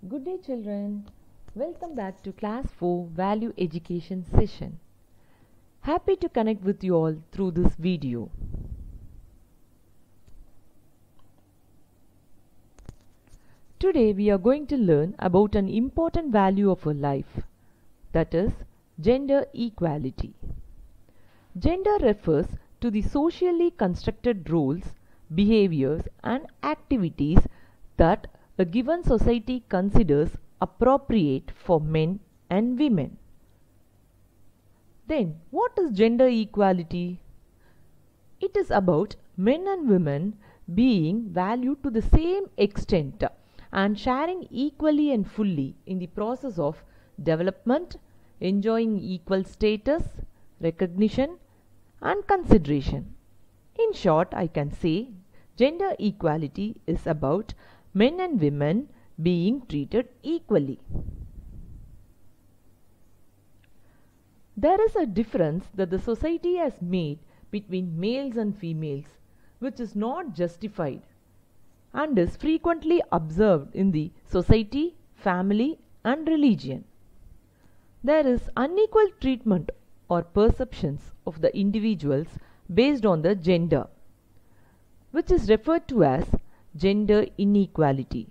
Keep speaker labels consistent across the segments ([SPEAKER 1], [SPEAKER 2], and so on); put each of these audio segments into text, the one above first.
[SPEAKER 1] Good day children. Welcome back to class 4 value education session. Happy to connect with you all through this video. Today we are going to learn about an important value of our life, that is gender equality. Gender refers to the socially constructed roles, behaviors and activities that a given society considers appropriate for men and women. Then, what is gender equality? It is about men and women being valued to the same extent and sharing equally and fully in the process of development, enjoying equal status, recognition, and consideration. In short, I can say gender equality is about men and women being treated equally. There is a difference that the society has made between males and females, which is not justified and is frequently observed in the society, family, and religion. There is unequal treatment or perceptions of the individuals based on the gender, which is referred to as gender inequality.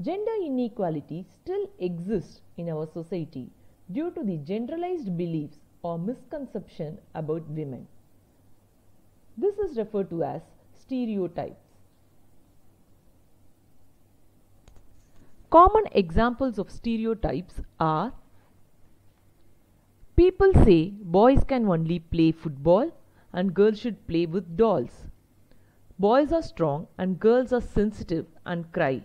[SPEAKER 1] Gender inequality still exists in our society due to the generalized beliefs or misconception about women. This is referred to as stereotypes. Common examples of stereotypes are: people say boys can only play football and girls should play with dolls. Boys are strong and girls are sensitive and cry.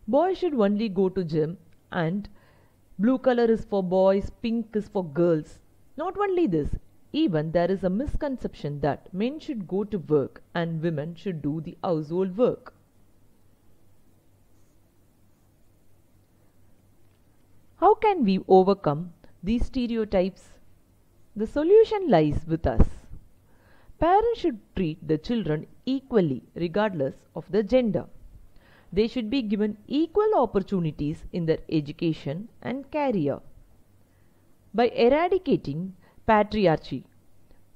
[SPEAKER 1] Boys should only go to gym and blue color is for boys, pink is for girls. Not only this, even there is a misconception that men should go to work and women should do the household work. How can we overcome these stereotypes? The solution lies with us. Parents should treat the children equally regardless of the gender. They should be given equal opportunities in their education and career. By eradicating patriarchy,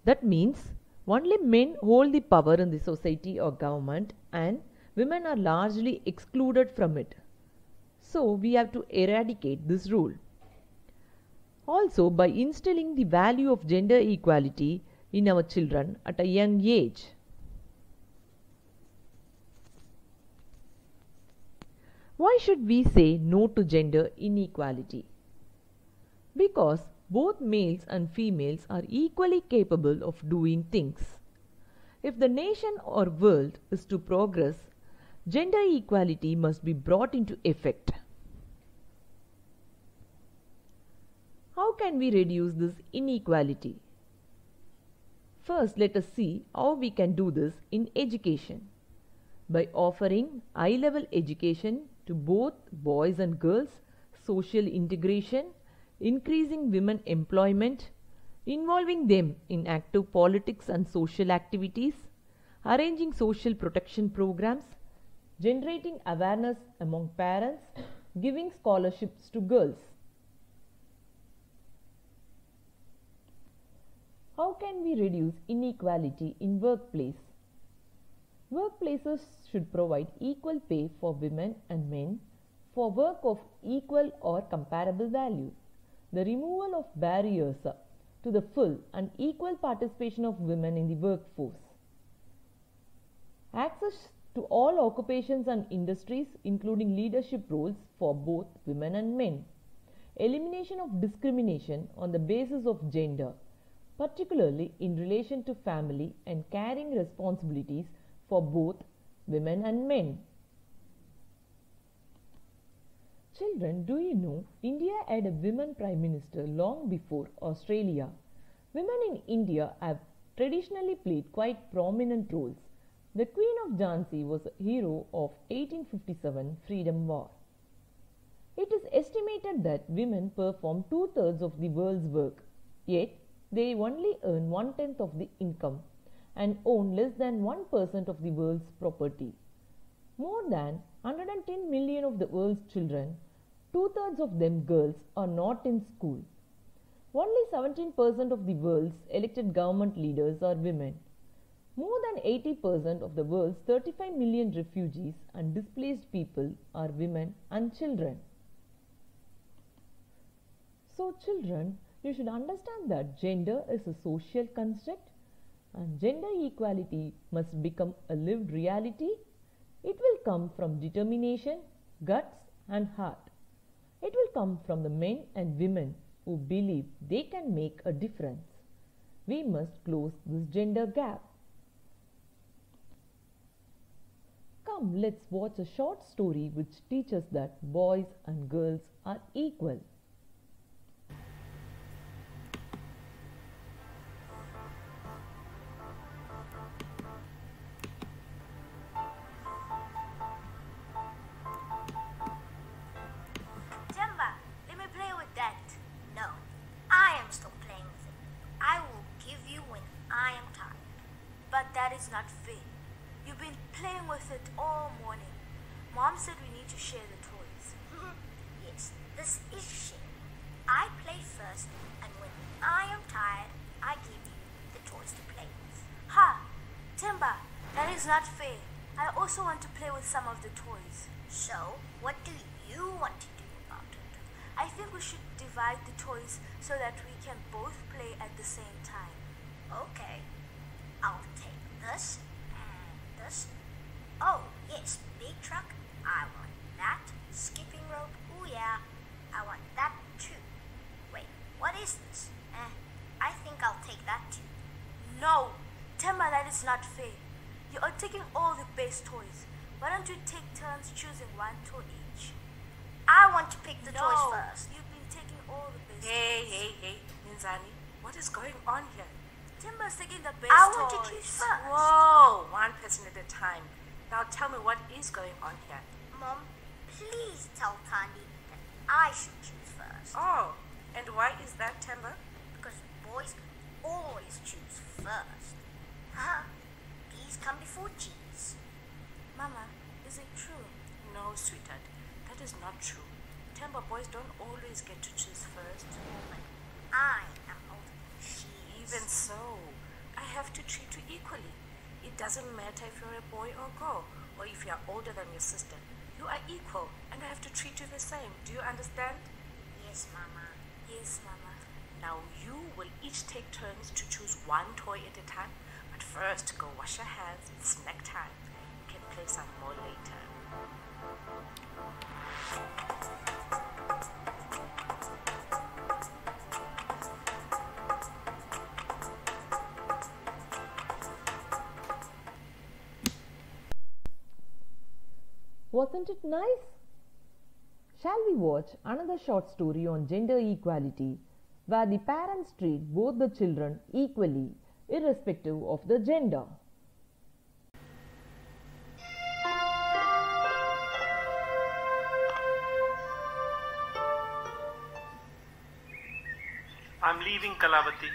[SPEAKER 1] that means only men hold the power in the society or government and women are largely excluded from it. So we have to eradicate this rule. Also, by instilling the value of gender equality in our children at a young age. Why should we say no to gender inequality? Because both males and females are equally capable of doing things. If the nation or world is to progress, gender equality must be brought into effect. How can we reduce this inequality? First, let us see how we can do this in education. By offering high-level education to both boys and girls, social integration, increasing women employment, involving them in active politics and social activities, arranging social protection programs, generating awareness among parents, giving scholarships to girls. How can we reduce inequality in workplace? Workplaces should provide equal pay for women and men for work of equal or comparable value. The removal of barriers to the full and equal participation of women in the workforce. Access to all occupations and industries, including leadership roles for both women and men. Elimination of discrimination on the basis of gender, particularly in relation to family and caring responsibilities for both women and men. Children, do you know India had a women prime minister long before Australia? Women in India have traditionally played quite prominent roles. The Queen of Jhansi was a hero of 1857 Freedom War. It is estimated that women perform 2/3 of the world's work, yet they only earn 1/10 of the income and own less than 1% of the world's property. More than 110 million of the world's children, two-thirds of them girls, are not in school. Only 17% of the world's elected government leaders are women. More than 80% of the world's 35 million refugees and displaced people are women and children. So children, you should understand that gender is a social construct and gender equality must become a lived reality. It will come from determination, guts and heart. It will come from the men and women who believe they can make a difference. We must close this gender gap. Come, let's watch a short story which teaches that boys and girls are equal.
[SPEAKER 2] That is not fair. You've been playing with it all morning. Mom said we need to share the toys.
[SPEAKER 3] Yes, this is sharing. I play first, and when I am tired, I give you the toys to play with.
[SPEAKER 2] Ha! Timba, that is not fair. I also want to play with some of the toys.
[SPEAKER 3] So, what do you want to do about it?
[SPEAKER 2] I think we should divide the toys so that we can both play at the same time.
[SPEAKER 3] Okay. I'll take this and this. Oh, yes, big truck. I want that. Skipping rope. Oh, yeah. I want that too. Wait, what is this? I think I'll take that too.
[SPEAKER 2] No, Timba, that is not fair. You are taking all the best toys. Why don't you take turns choosing one toy each?
[SPEAKER 3] I want to pick the toys first.
[SPEAKER 2] You've been taking all the best
[SPEAKER 4] Hey,
[SPEAKER 2] toys.
[SPEAKER 4] hey, Ninzani, what is going on here?
[SPEAKER 2] Timba's taking the best
[SPEAKER 3] I
[SPEAKER 2] toys.
[SPEAKER 3] want to choose first.
[SPEAKER 4] Whoa, one person at a time. Now tell me what is going on here.
[SPEAKER 3] Mom, please tell Tandy that I should choose first.
[SPEAKER 4] Oh, and why is that, Timber?
[SPEAKER 3] Because boys always choose first. Huh? Peas come before cheese.
[SPEAKER 2] Mama, is it true?
[SPEAKER 4] No, sweetheart, that is not true. Timber boys don't always get to choose first.
[SPEAKER 3] But I am older than she is.
[SPEAKER 4] Even so, I have to treat you equally. It doesn't matter if you're a boy or girl, or if you're older than your sister. You are equal, and I have to treat you the same. Do you understand?
[SPEAKER 3] Yes, Mama.
[SPEAKER 2] Yes, Mama.
[SPEAKER 4] Now you will each take turns to choose one toy at a time, but first go wash your hands. It's snack time. You can play some more later.
[SPEAKER 1] Wasn't it nice? Shall we watch another short story on gender equality where the parents treat both the children equally irrespective of the gender?
[SPEAKER 5] I'm leaving Kalavati.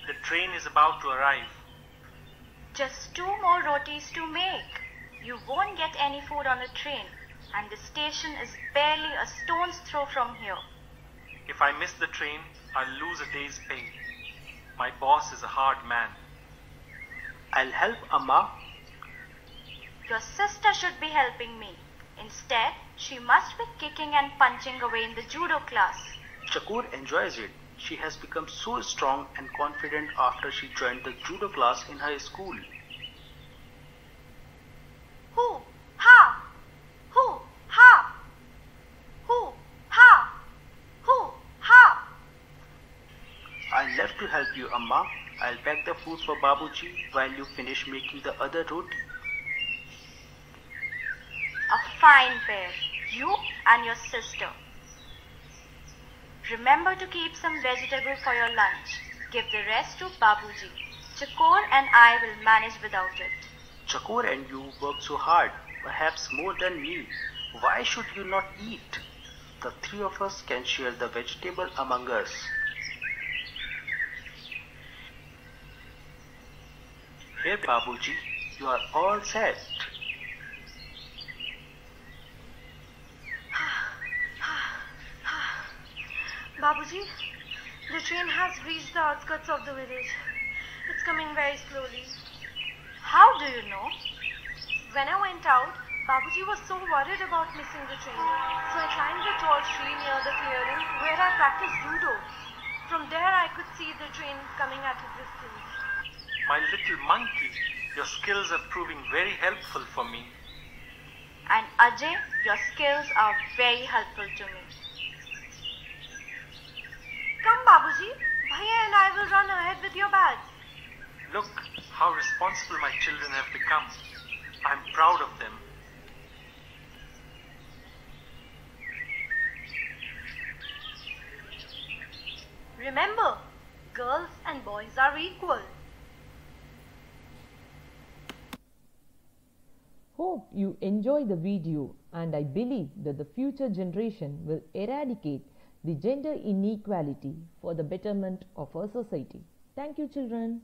[SPEAKER 5] The train is about to arrive.
[SPEAKER 6] Just 2 more rotis to make. You won't get any food on the train, and the station is barely a stone's throw from here.
[SPEAKER 5] If I miss the train, I'll lose a day's pay. My boss is a hard man.
[SPEAKER 7] I'll help Amma.
[SPEAKER 6] Your sister should be helping me. Instead, she must be kicking and punching away in the judo class.
[SPEAKER 7] Chakur enjoys it. She has become so strong and confident after she joined the judo class in her school.
[SPEAKER 6] Hoo, ha! Hoo, ha! Hoo, ha! Hoo, ha!
[SPEAKER 7] I'll love to help you, Amma. I'll pack the food for Babuji while you finish making the other roti.
[SPEAKER 6] A fine pair, you and your sister. Remember to keep some vegetable for your lunch. Give the rest to Babuji. Chakor and I will manage without it.
[SPEAKER 7] Chakur and you work so hard, perhaps more than me. Why should you not eat? The 3 of us can share the vegetable among us. Here, Babuji, you are all set.
[SPEAKER 4] Babuji, the train has reached the outskirts of the village. It's coming very slowly.
[SPEAKER 6] How do you know?
[SPEAKER 4] When I went out, Babuji was so worried about missing the train. So I climbed a tall tree near the clearing where I practiced judo. From there I could see the train coming at a distance.
[SPEAKER 5] My little monkey, your skills are proving very helpful for me.
[SPEAKER 6] And Ajay, your skills are very helpful to me.
[SPEAKER 4] Come Babuji, Bhaiya and I will run ahead with your bags.
[SPEAKER 5] Look how responsible my children have become. I'm proud of them.
[SPEAKER 4] Remember, girls and boys are equal.
[SPEAKER 1] Hope you enjoy the video, and I believe that the future generation will eradicate the gender inequality for the betterment of our society. Thank you, children.